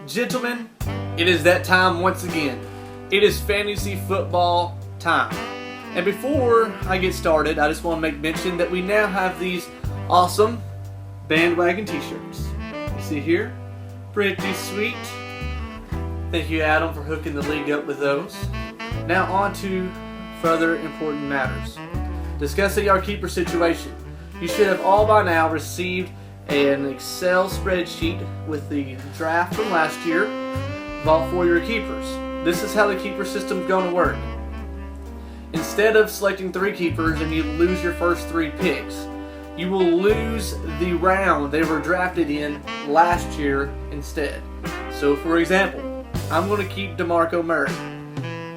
Gentlemen, it is that time once again. It is fantasy football time. And before I get started, I just want to make mention that we now have these awesome bandwagon t-shirts. You see here? Pretty sweet. Thank you, Adam, for hooking the league up with those. Now on to further important matters. Discussing our keeper situation. You should have all by now received an Excel spreadsheet with the draft from last year of all 4 your keepers. This is how the keeper system is going to work. Instead of selecting 3 keepers and you lose your first 3 picks, you will lose the round they were drafted in last year instead. So for example, I'm going to keep DeMarco Murray.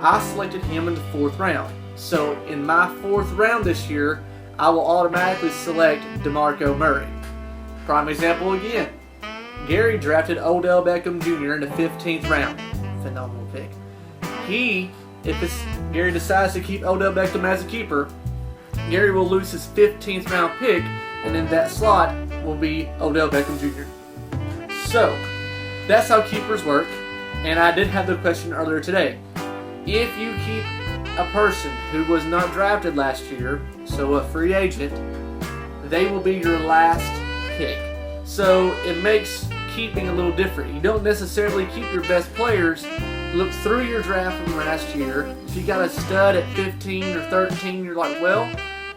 I selected him in the 4th round. So in my 4th round this year, I will automatically select DeMarco Murray. Prime example again. Gary drafted Odell Beckham Jr. in the 15th round. Phenomenal pick. If Gary decides to keep Odell Beckham as a keeper, Gary will lose his 15th round pick, and in that slot will be Odell Beckham Jr. So, that's how keepers work. And I did have the question earlier today. If you keep a person who was not drafted last year, so a free agent, they will be your last pick. So it makes keeping a little different. You don't necessarily keep your best players. Look through your draft from last year. If you got a stud at 15 or 13, you're like, well,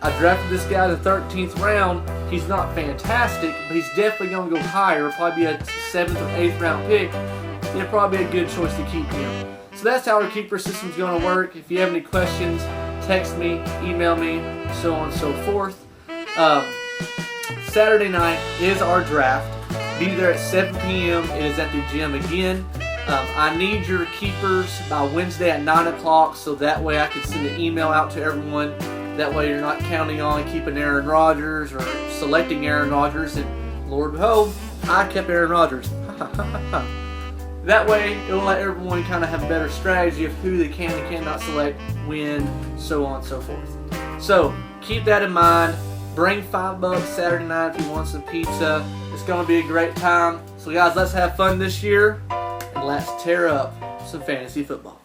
I drafted this guy in the 13th round. He's not fantastic, but he's definitely going to go higher. Probably be a 7th or 8th round pick. It'd probably be a good choice to keep him. So that's how our keeper system is going to work. If you have any questions, text me, email me, so on and so forth. Saturday night is our draft. Be there at 7 p.m. It is at the gym again. I need your keepers by Wednesday at 9 o'clock so that way I can send an email out to everyone. That way you're not counting on keeping Aaron Rodgers or selecting Aaron Rodgers. And Lord behold, I kept Aaron Rodgers. That way it will let everyone kind of have a better strategy of who they can and cannot select, when, so on and so forth. So keep that in mind. Bring $5 Saturday night if you want some pizza. It's going to be a great time. So guys, let's have fun this year and let's tear up some fantasy football.